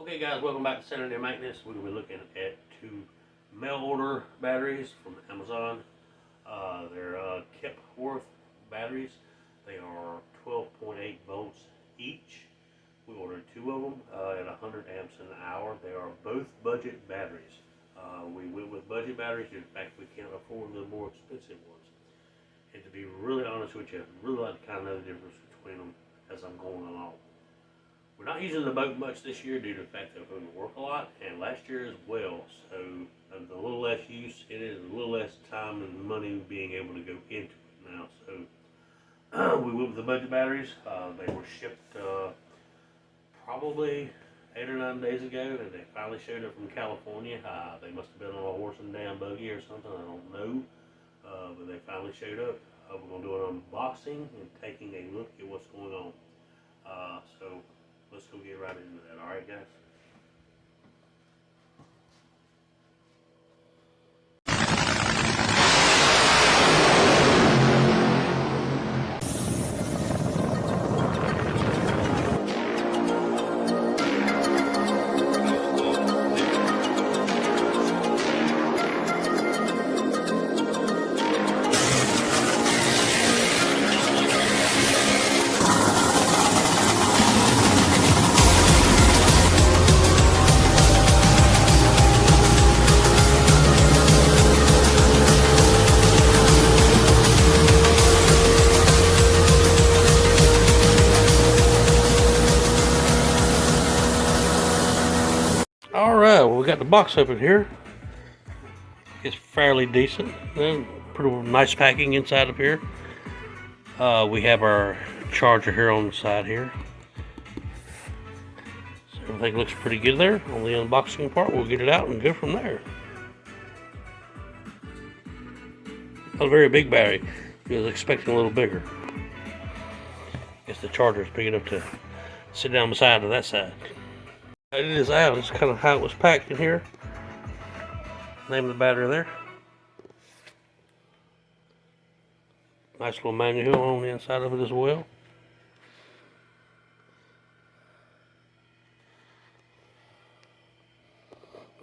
Okay guys, welcome back to Saturday Maintenance. We're going to be looking at two mail order batteries from Amazon. They're Kepworth batteries. They are 12.8 volts each. We ordered two of them at 100 amps an hour. They are both budget batteries. We went with budget batteries. In fact, we can't afford the more expensive ones. And to be really honest with you, I really like to kind of know the difference between them as I'm going along. We're not using the boat much this year due to the fact that we're going to work a lot, and last year as well. So a little less use, it is a little less time and money being able to go into it now. So we went with the budget batteries. They were shipped probably 8 or 9 days ago, and they finally showed up from California. They must have been on a horse and damn buggy or something, I don't know. But they finally showed up. We're going to do an unboxing and taking a look at what's going on. So let's go get right into that, alright guys? Alright, well we got the box open here. It's fairly decent. Pretty nice packing inside of here. We have our charger here on the side here. So everything looks pretty good there. On the unboxing part, we'll get it out and go from there. Not a very big battery. I was expecting a little bigger. Guess the charger is big enough to sit down beside of that side. It is out. It's kind of how it was packed in here. Name of the battery there. Nice little manual on the inside of it as well.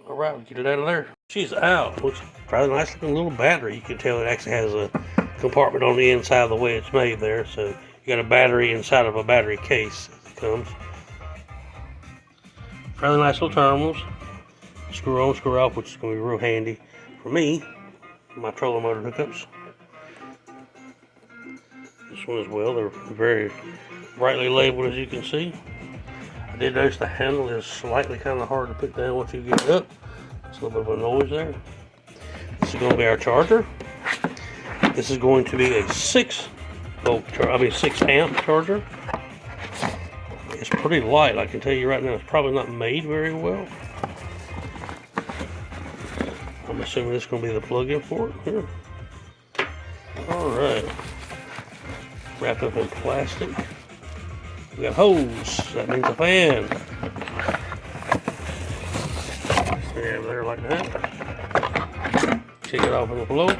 Alright, we'll get it out of there. She's out. Looks probably a nice looking little battery. You can tell it actually has a compartment on the inside the way it's made there. So you got a battery inside of a battery case as it comes. Fairly nice little terminals. Screw on, screw off, which is going to be real handy for me, my trolling motor hookups. This one as well, they're very brightly labeled as you can see. I did notice the handle is slightly kind of hard to put down once you get it up. There's a little bit of a noise there. This is going to be our charger. This is going to be a 6 amp charger. It's pretty light, I can tell you right now. It's probably not made very well. I'm assuming this is going to be the plug-in for it here. Alright. Wrapped up in plastic. We got hose. That means a fan. Yeah, there like that. Take it off in the below.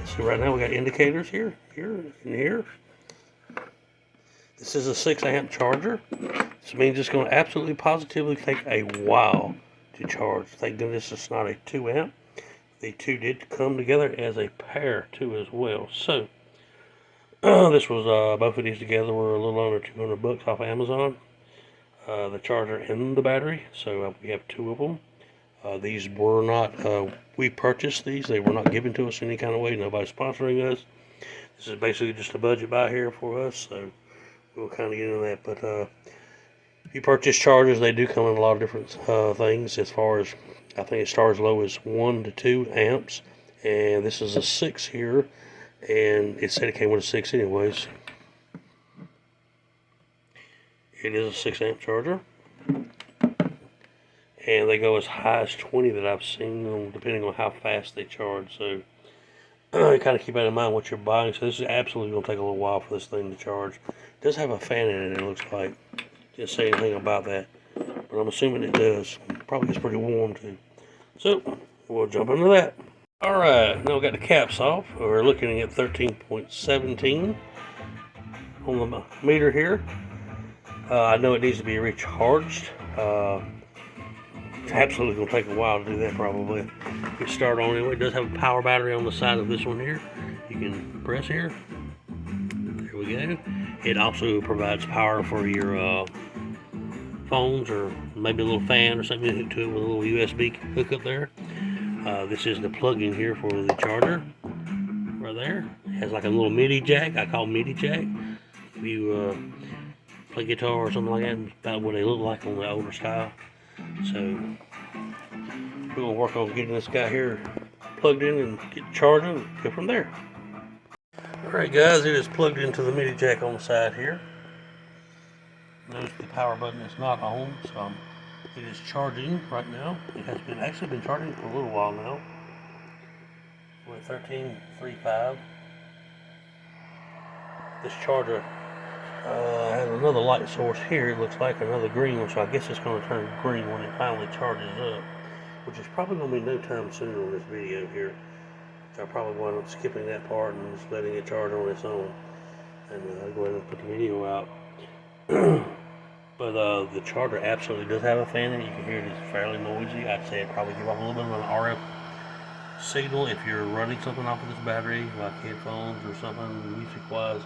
So right now we got indicators here, and here. This is a 6 amp charger. This means it's going to absolutely positively take a while to charge. Thank goodness it's not a 2 amp. The two did come together as a pair too as well. So this was both of these together were a little under 200 bucks off Amazon. The charger and the battery. So we have two of them. These were not, we purchased these. They were not given to us in any kind of way. Nobody's sponsoring us. This is basically just a budget buy here for us. So we'll kind of get into that. But if you purchase chargers, they do come in a lot of different things. As far as, I think it starts low as 1 to 2 amps. And this is a 6 here. And it said it came with a 6 anyways. It is a 6 amp charger. And they go as high as 20 that I've seen, depending on how fast they charge. So you kind of keep that in mind what you're buying. So this is absolutely going to take a little while for this thing to charge. It does have a fan in it, it looks like. Didn't say anything about that, but I'm assuming it does. Probably gets pretty warm too. So we'll jump into that. Alright, now we got the caps off. We're looking at 13.17 on the meter here. I know it needs to be recharged. It's absolutely going to take a while to do that probably. Get started on it. It does have a power battery on the side of this one here. You can press here. There we go. It also provides power for your phones, or maybe a little fan or something hooked to it with a little USB hookup there. This is the plug-in here for the charger right there. It has like a little MIDI jack. I call MIDI jack. If you play guitar or something like that, it's about what they look like on the older style. So we're gonna work on getting this guy here plugged in and get charging and go from there. Alright guys, it is plugged into the MIDI jack on the side here. Notice the power button is not on, so it is charging right now. It has actually been charging for a little while now. We're at 13.35. This charger has another light source here. It looks like another green one, so I guess it's going to turn green when it finally charges up, which is probably going to be no time soon on this video here. So I'll probably wind up skipping that part and just letting it charge on its own, and I'll go ahead and put the video out. But the charger absolutely does have a fan in it. You can hear it is fairly noisy. I'd say it probably give off a little bit of an RF signal if you're running something off of this battery, like headphones or something music-wise.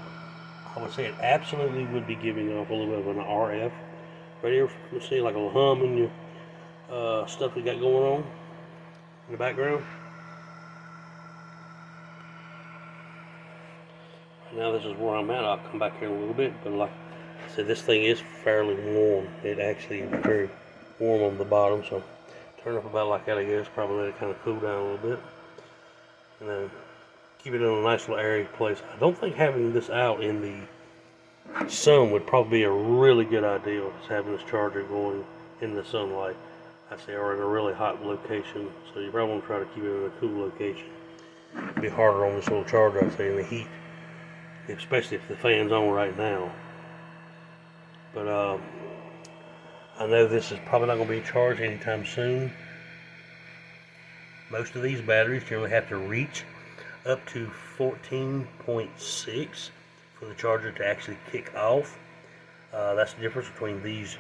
I would say it absolutely would be giving off a little bit of an RF radio frequency, like a little hum in your stuff you got going on in the background. Now this is where I'm at. I'll come back here in a little bit, but like I said, this thing is fairly warm. It actually is very warm on the bottom, so turn up about like that, I guess. Probably let it kind of cool down a little bit, and then keep it in a nice little airy place. I don't think having this out in the sun would probably be a really good idea. Just having this charger going in the sunlight, I say, or in a really hot location. So you probably want to try to keep it in a cool location. It'd be harder on this little charger, I'd say, in the heat, especially if the fan's on right now. But I know this is probably not going to be charged anytime soon. Most of these batteries generally have to reach up to 14.6 for the charger to actually kick off. That's the difference between these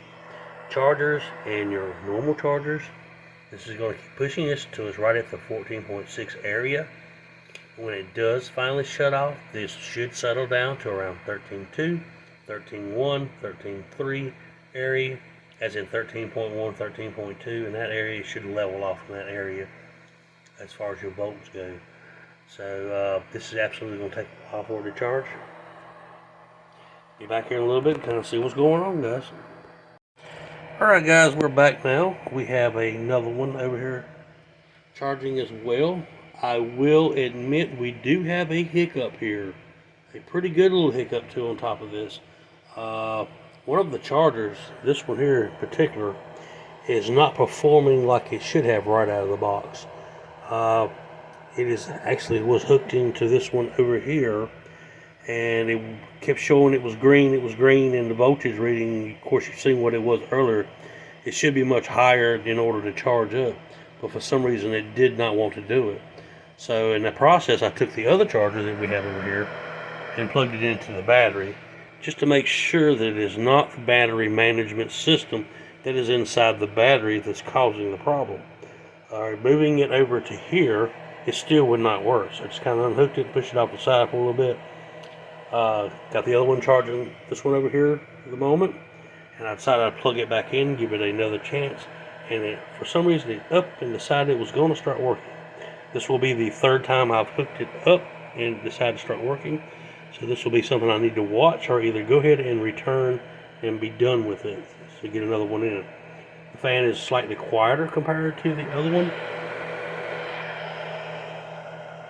chargers and your normal chargers. This is going to keep pushing this until it's right at the 14.6 area. When it does finally shut off, this should settle down to around 13.2, 13.1, 13.3 area, as in 13.1, 13.2, and that area should level off in that area as far as your volts go. So this is absolutely going to take a while for it to charge. Be back here in a little bit and kind of see what's going on, guys. Alright guys, we're back now. We have another one over here charging as well. I will admit we do have a hiccup here. A pretty good little hiccup too on top of this. One of the chargers, this one here in particular, is not performing like it should have right out of the box. It is actually was hooked into this one over here, and it kept showing it was green, and the voltage reading, of course you've seen what it was earlier, it should be much higher in order to charge up, but for some reason it did not want to do it. So in the process, I took the other charger that we have over here and plugged it into the battery, just to make sure that it is not the battery management system that is inside the battery that's causing the problem. Moving it over to here, it still would not work. So I just kind of unhooked it, pushed it off the side for a little bit. Got the other one charging this one over here at the moment, and I decided I'd plug it back in, give it another chance, and for some reason it up and decided it was going to start working. This will be the third time I've hooked it up and decided to start working. So this will be something I need to watch, or either go ahead and return and be done with it, so get another one in. The fan is slightly quieter compared to the other one.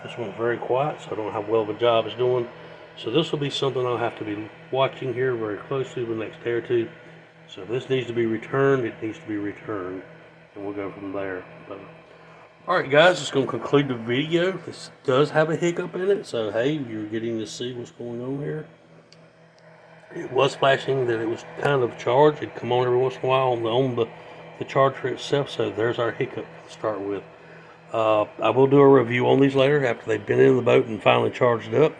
This one's very quiet, so I don't know how well of a job it's doing. So this will be something I'll have to be watching here very closely the next day or two. So if this needs to be returned, it needs to be returned, and we'll go from there. But alright guys, it's going to conclude the video. This does have a hiccup in it, so hey, you're getting to see what's going on here. It was flashing that it was kind of charged. It'd come on every once in a while on the charger itself, so there's our hiccup to start with. I will do a review on these later after they've been in the boat and finally charged up,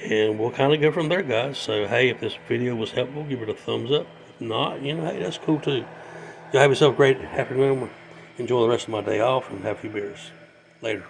and we'll kind of go from there, guys. So hey, if this video was helpful, give it a thumbs up. not, you know, hey, that's cool too. Y'all have yourself a great afternoon. Enjoy the rest of my day off and have a few beers. Later.